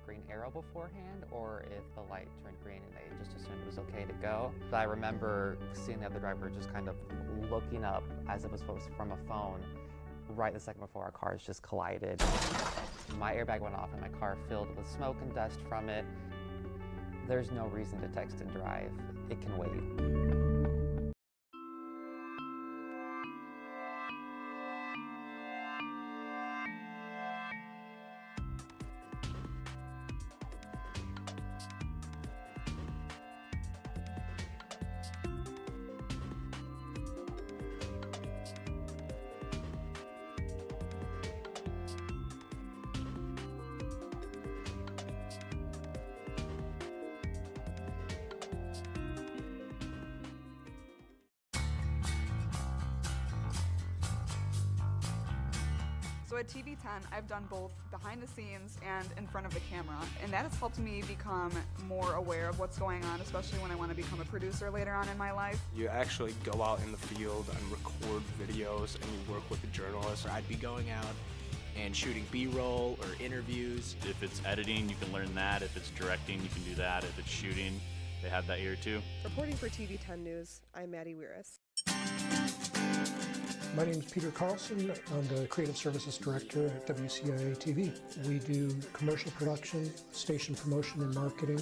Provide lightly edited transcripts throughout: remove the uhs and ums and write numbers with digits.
green arrow beforehand, or if the light turned green and they just assumed it was okay to go. But I remember seeing the other driver just kind of looking up as if it was from a phone right the second before our cars just collided. My airbag went off and my car filled with smoke and dust from it. There's no reason to text and drive. It can wait. So at TV10, I've done both behind the scenes and in front of the camera, and that has helped me become more aware of what's going on, especially when I want to become a producer later on in my life. You actually go out in the field and record videos, and you work with the journalists. I'd be going out and shooting B-roll or interviews. If it's editing, you can learn that. If it's directing, you can do that. If it's shooting, they have that here too. Reporting for TV10 News, I'm Maddie Weiris. My name is Peter Carlson. I'm the Creative Services Director at WCIA TV. We do commercial production, station promotion and marketing,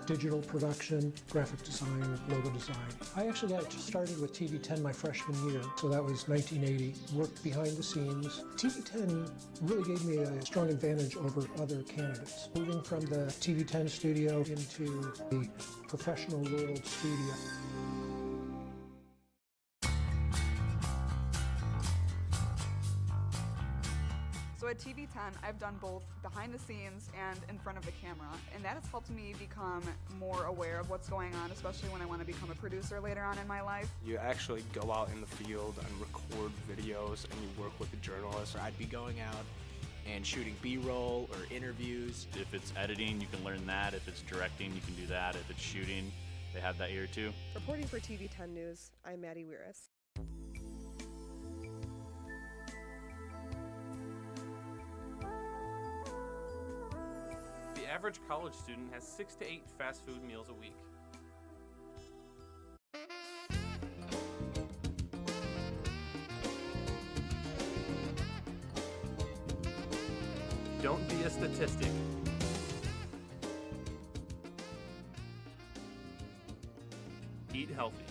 digital production, graphic design, logo design. I actually got started with TV10 my freshman year, so that was 1980. Worked behind the scenes. TV10 really gave me a strong advantage over other candidates. Moving from the TV10 studio into the professional world studio. So at TV10, I've done both behind the scenes and in front of the camera, and that has helped me become more aware of what's going on, especially when I want to become a producer later on in my life. You actually go out in the field and record videos, and you work with the journalists. I'd be going out and shooting B-roll or interviews. If it's editing, you can learn that. If it's directing, you can do that. If it's shooting, they have that here too. Reporting for TV10 News, I'm Maddie Weiris. The average college student has 6 to 8 fast food meals a week. Don't be a statistic. Eat healthy.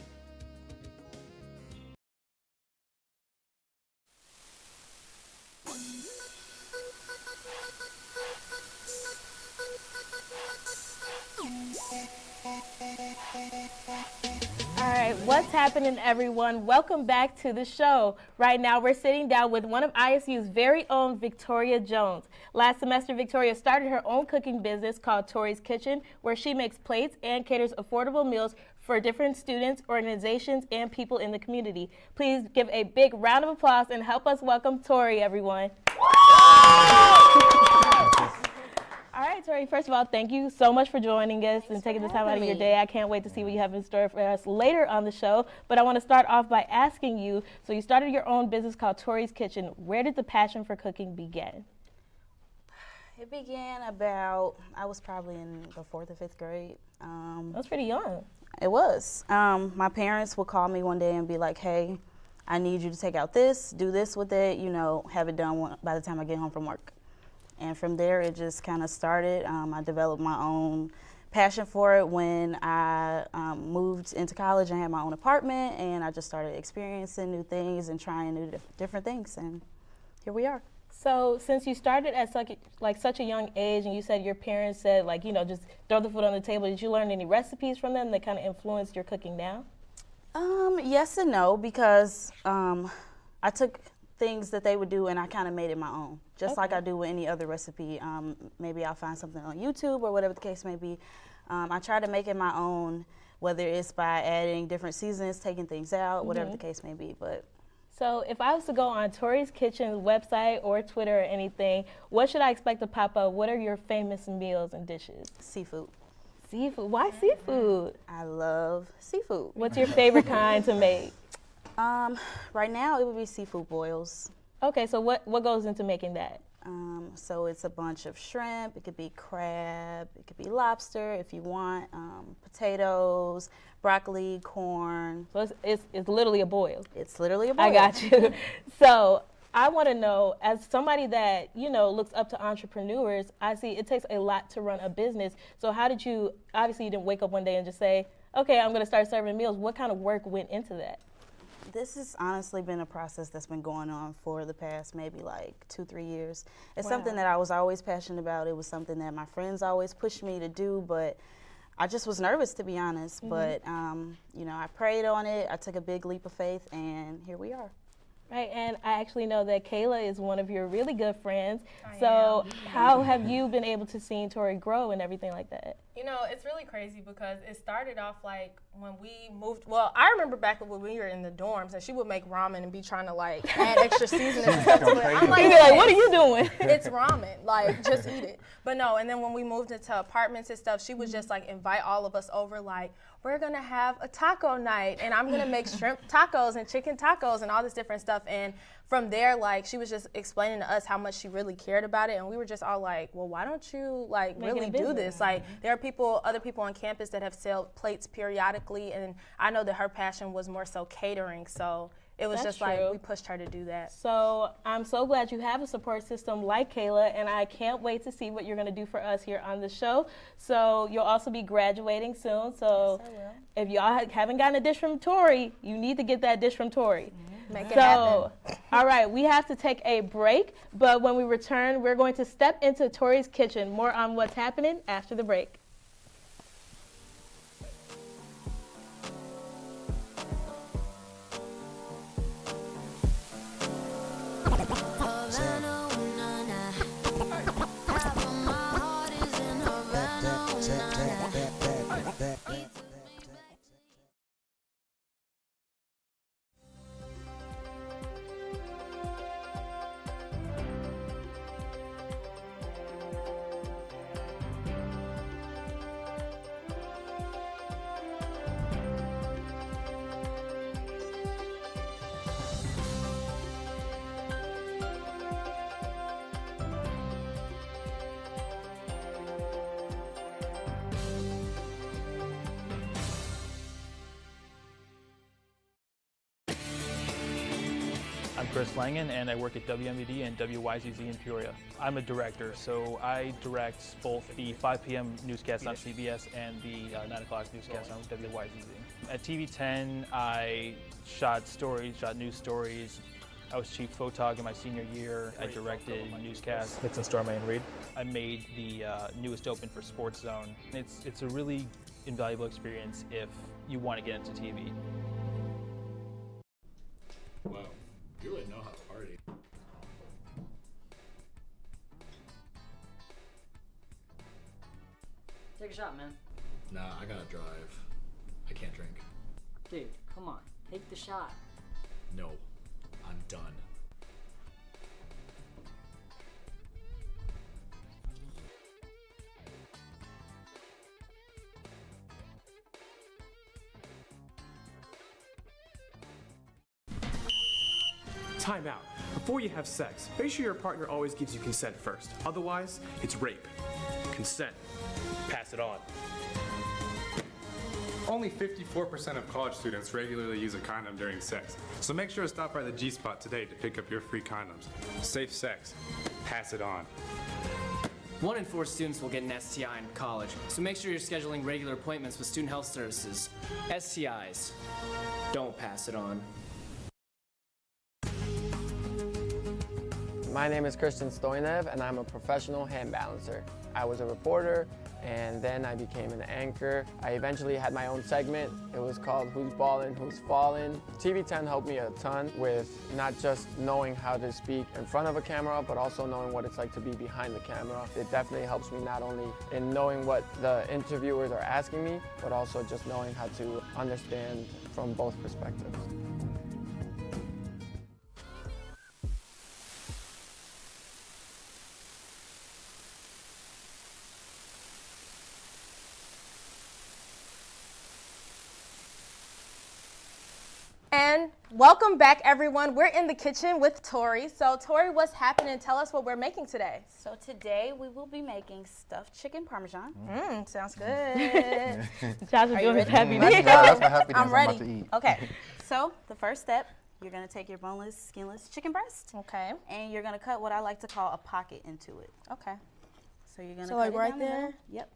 All right, what's happening, everyone? Welcome back to the show. Right now, we're sitting down with one of ISU's very own Victoria Jones. Last semester, Victoria started her own cooking business called Tori's Kitchen, where she makes plates and caters affordable meals for different students, organizations, and people in the community. Please give a big round of applause and help us welcome Tori, everyone. All right, Tori, first of all, thank you so much for joining us and taking the time out of your day. I can't wait to see what you have in store for us later on the show. But I want to start off by asking you, so you started your own business called Tori's Kitchen. Where did the passion for cooking begin? It began about, I was probably in the 4th or 5th grade. That's pretty young. It was. My parents would call me one day and be like, hey, I need you to take out this, do this with it, you know, have it done by the time I get home from work. And from there, it just kind of started. I developed my own passion for it when I moved into college and had my own apartment, and I just started experiencing new things and trying new different things, and here we are. So since you started at such a young age, and you said your parents said, like, you know, just throw the food on the table, did you learn any recipes from them that kind of influenced your cooking now? Yes and no, because I took things that they would do and I kind of made it my own, just like I do with any other recipe. Maybe I'll find something on YouTube or whatever the case may be. I try to make it my own, whether it's by adding different seasons, taking things out, whatever the case may be. But so if I was to go on Tori's Kitchen's website or Twitter or anything, what should I expect to pop up? What are your famous meals and dishes? Seafood. Seafood? Why seafood? I love seafood. What's your favorite kind to make? Right now it would be seafood boils. Okay, so what goes into making that? So it's a bunch of shrimp, it could be crab, it could be lobster if you want, potatoes, broccoli, corn. So it's literally a boil. It's literally a boil. I got you. So I want to know, as somebody that, you know, looks up to entrepreneurs, I see it takes a lot to run a business. So how did you, obviously you didn't wake up one day and just say, okay, I'm going to start serving meals. What kind of work went into that? This has honestly been a process that's been going on for the past maybe like 2-3 years. It's Wow. something that I was always passionate about. It was something that my friends always pushed me to do, but I just was nervous, to be honest. But, you know, I prayed on it. I took a big leap of faith, and here we are. Right, and I actually know that Kayla is one of your really good friends. So how have you been able to see Tori grow and everything like that? You know, it's really crazy because it started off like when we moved. Well, I remember back when we were in the dorms and she would make ramen and be trying to like add extra seasoning and stuff to it. I'm like, You'd be like, what are you doing? It's ramen, like just eat it. But no, and then when we moved into apartments and stuff, she would just like invite all of us over, like, we're gonna have a taco night and I'm gonna make shrimp tacos and chicken tacos and all this different stuff. And from there, like, she was just explaining to us how much she really cared about it, and we were just all like, well, why don't you like really do this? Like, there are other people on campus that have sold plates periodically, and I know that her passion was more so catering, so it was just like we pushed her to do that. So I'm so glad you have a support system like Kayla, and I can't wait to see what you're going to do for us here on the show. So you'll also be graduating soon. So yes, I will. If y'all haven't gotten a dish from Tori, you need to get that dish from Tori. Make it happen. All right, we have to take a break, but when we return, we're going to step into Tori's kitchen. More on what's happening after the break. I'm Chris Langen, and I work at WMED and WYZZ in Peoria. I'm a director, so I direct both the 5 p.m. newscast on CBS and the 9 o'clock newscast on WYZZ. At TV10, I shot news stories. I was chief photog in my senior year. I directed newscasts. Nixon Stormy and Reed. I made the newest open for Sports Zone. It's a really invaluable experience if you want to get into TV. Wow. You really know how to party. Take a shot, man. Nah, I gotta drive. I can't drink. Dude, come on. Take the shot. No, I'm done. Time out. Before you have sex, make sure your partner always gives you consent first. Otherwise, it's rape. Consent. Pass it on. Only 54% of college students regularly use a condom during sex, so make sure to stop by the G-Spot today to pick up your free condoms. Safe sex. Pass it on. 1 in 4 students will get an STI in college, so make sure you're scheduling regular appointments with Student Health Services. STIs. Don't pass it on. My name is Christian Stoinev, and I'm a professional hand balancer. I was a reporter, and then I became an anchor. I eventually had my own segment. It was called Who's Ballin', Who's Fallin'. TV10 helped me a ton with not just knowing how to speak in front of a camera, but also knowing what it's like to be behind the camera. It definitely helps me not only in knowing what the interviewers are asking me, but also just knowing how to understand from both perspectives. And Welcome back, everyone. We're in the kitchen with Tori. So, Tori, what's happening? Tell us what we're making today. So today we will be making stuffed chicken parmesan. Sounds good. Josh is doing his happy Let's dance. go. That's my happy dance I'm ready. about to eat. Okay, so the first step, you're gonna take your boneless, skinless chicken breast. Okay. And you're gonna cut what I like to call a pocket into it. Okay. So you're gonna So, cut like, it right down the there? middle. Yep.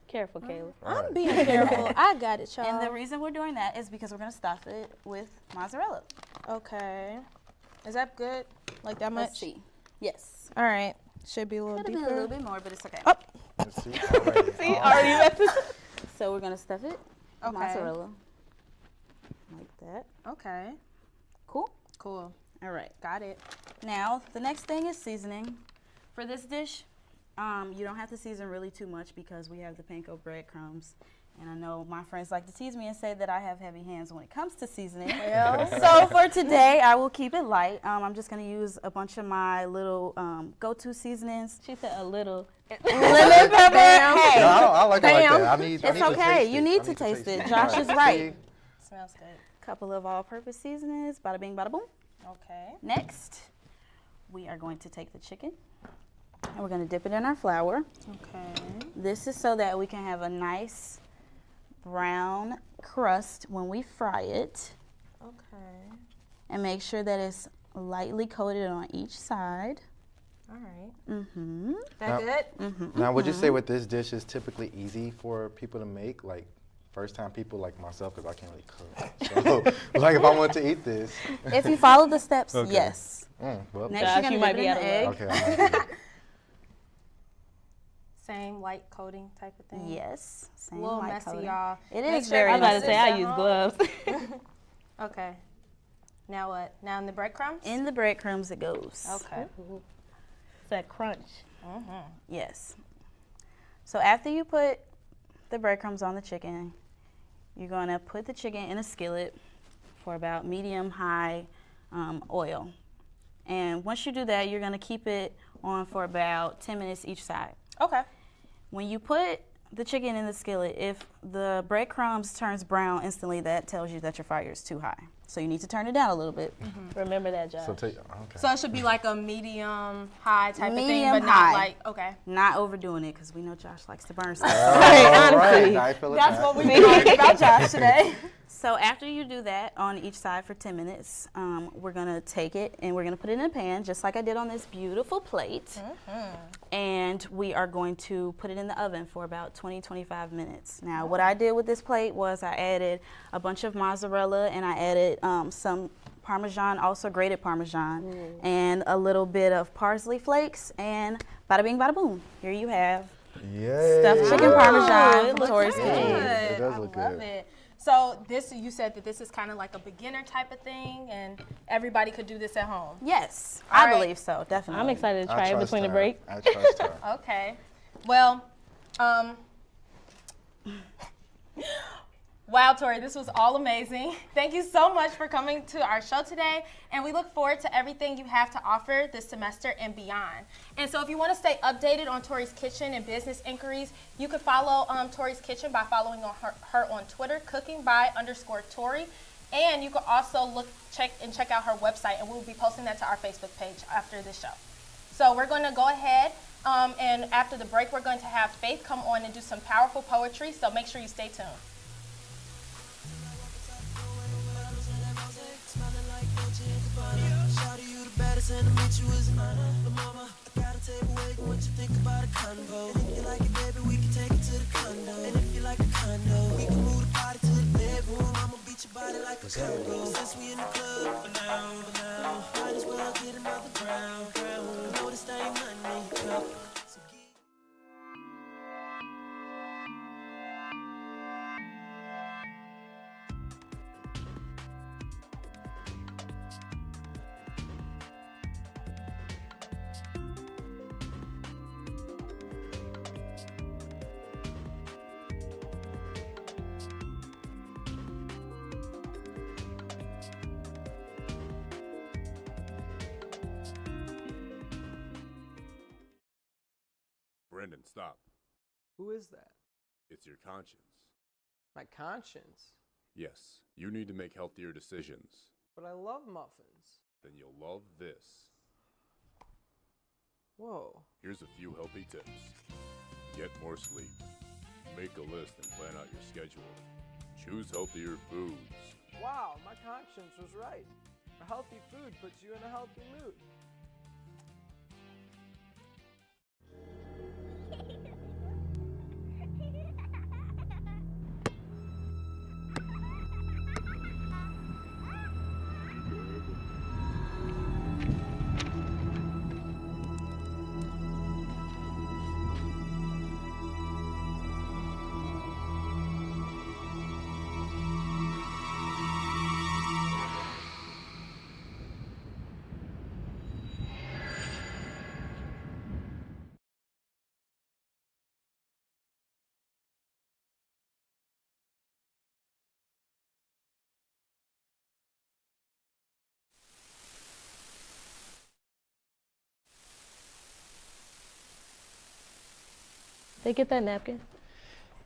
Careful, Caleb. I'm being careful. I got it, y'all. And the reason we're doing that is because we're gonna stuff it with mozzarella. Okay. Is that good? Like that much? Let's see. Yes. All right. Should be a little Could have deeper. been a little bit more, but it's okay. Oh. Let's see. Already. See, already messed it. So we're gonna stuff it with Okay. mozzarella. Like that. Okay. Cool? Cool. All right. Got it. Now, the next thing is seasoning. For this dish, you don't have to season really too much because we have the panko breadcrumbs. And I know my friends like to tease me and say that I have heavy hands when it comes to seasoning. Well. So for today, I will keep it light. I'm just going to use a bunch of my little go-to seasonings. She said a little. Lemon pepper. Hey. No, I like it like Bam. that. I need It's to okay. taste You it. need I to taste it. it. Josh All is right. right. Smells good. Couple of all-purpose seasonings. Bada bing, bada boom. Okay. Next, we are going to take the chicken and we're going to dip it in our flour. Okay. This is so that we can have a nice brown crust when we fry it. Okay. And make sure that it's lightly coated on each side. All right. Mm-hmm. That good? Mm-hmm. Now, would you say with this dish is typically easy for people to make, like first-time people like myself, because I can't really cook. So, like, if I want to eat this. If you follow the steps, Okay. yes. Well, Next, Josh, you're you gonna might dip be it in out the of egg. luck. Okay. I'm gonna do it. Same light coating type of thing. Yes. A Same little light messy, coating. y'all. It Make is sure very I'm about to messy. say I use gloves. Okay. Now what? Now in the breadcrumbs? In the breadcrumbs it goes. Okay. It's that crunch. Yes. So after you put the breadcrumbs on the chicken, you're going to put the chicken in a skillet for about medium-high oil. And once you do that, you're going to keep it on for about 10 minutes each side. Okay. When you put the chicken in the skillet, if the breadcrumbs turns brown instantly, that tells you that your fire is too high. So you need to turn it down a little bit. Remember that, Josh. So, okay. So it should be like a medium high type of thing, Medium but high. not like, okay. Not overdoing it, because we know Josh likes to burn stuff. All right. Now I feel it That's now. what we learned about Josh today. So after you do that on each side for 10 minutes, we're gonna take it and we're gonna put it in a pan, just like I did on this beautiful plate. And we are going to put it in the oven for about 20-25 minutes. Now, what I did with this plate was I added a bunch of mozzarella and I added some Parmesan, also grated Parmesan, and a little bit of parsley flakes, and bada bing, bada boom. Here you have Yay. stuffed chicken Parmesan it from looks Tori's good. Kitchen. It does I look love good. it. So this, you said that this is kind of like a beginner type of thing, and everybody could do this at home. Yes, All I right. believe so, definitely. I'm excited to try it trust between the her. break. I trust her. Okay. Well, wow, Tori, this was all amazing. Thank you so much for coming to our show today, and we look forward to everything you have to offer this semester and beyond. And so if you want to stay updated on Tori's Kitchen and business inquiries, you can follow Tori's Kitchen by following her on Twitter, cooking_by_Tori. And you can also check out her website, and we'll be posting that to our Facebook page after this show. So we're going to go ahead, and after the break, we're going to have Faith come on and do some powerful poetry, so make sure you stay tuned. Since we in the club for now, might as well get another crown. Know this ain't money. Brendan, stop. Who is that? It's your conscience. My conscience. Yes, you need to make healthier decisions. But I love muffins. Then you'll love this. Whoa. Here's a few healthy tips. Get more sleep. Make a list and plan out your schedule. Choose healthier foods. Wow, my conscience was right. A healthy food puts you in a healthy mood. They get that napkin.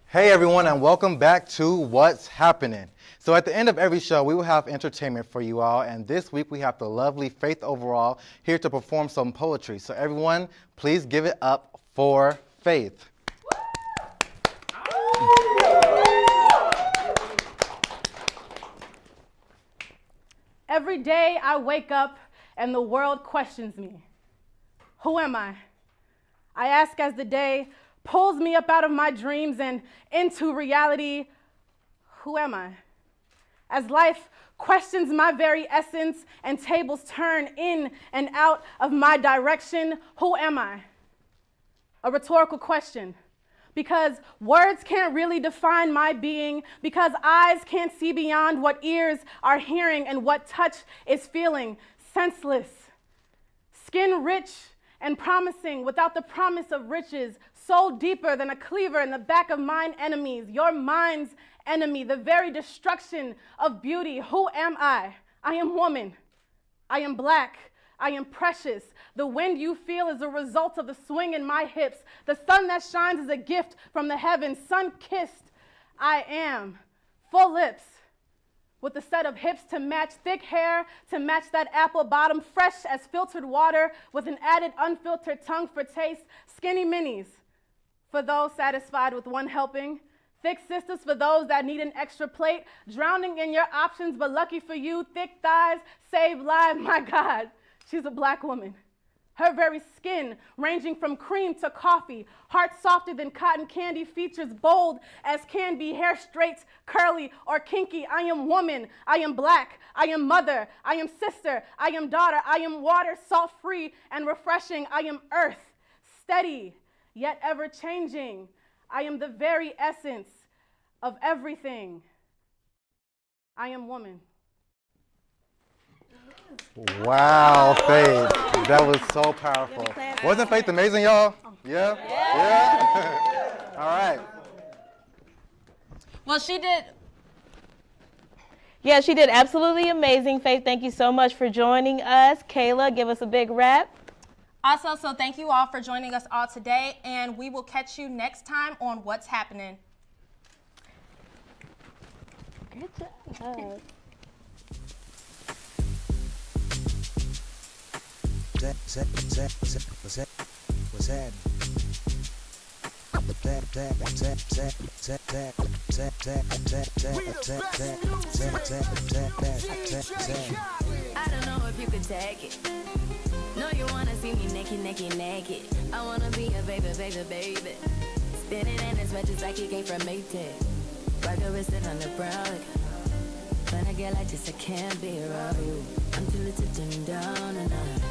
Hey everyone, and welcome back to What's Happening. So at the end of every show, we will have entertainment for you all, and this week we have the lovely Faith Overall here to perform some poetry. So everyone, please give it up for Faith. Every day I wake up and the world questions me. Who am I? I ask as the day pulls me up out of my dreams and into reality. Who am I? As life questions my very essence and tables turn in and out of my direction, who am I? A rhetorical question. Because words can't really define my being, because eyes can't see beyond what ears are hearing and what touch is feeling, senseless. Skin rich and promising without the promise of riches, soul deeper than a cleaver in the back of mine enemies, your mind's enemy, the very destruction of beauty. Who am I? I am woman. I am black. I am precious. The wind you feel is a result of the swing in my hips. The sun that shines is a gift from the heavens. Sun-kissed I am. Full lips with a set of hips to match, thick hair to match that apple bottom, fresh as filtered water with an added unfiltered tongue for taste. Skinny minis for those satisfied with one helping. Thick sisters for those that need an extra plate. Drowning in your options, but lucky for you, thick thighs save lives. My God. She's a black woman. Her very skin ranging from cream to coffee, heart softer than cotton candy, features bold as can be, hair straight, curly, or kinky. I am woman, I am black, I am mother, I am sister, I am daughter, I am water, salt-free and refreshing. I am earth, steady, yet ever-changing. I am the very essence of everything. I am woman. Wow, Faith. That was so powerful. Wasn't Faith amazing, y'all? Yeah? Yeah? All right. Well, she did. Yeah, she did absolutely amazing. Faith, thank you so much for joining us. Kayla, give us a big wrap. Also, so thank you all for joining us all today, and we will catch you next time on What's Happening. Good job. What's happening? I don't know if you could take it. No, you wanna see me naked. I wanna be a baby. Spinning in his just like he came from Maytag. Rocker is sit on the brown. When I get like this, I can't be around you. I'm too little to dim down and out.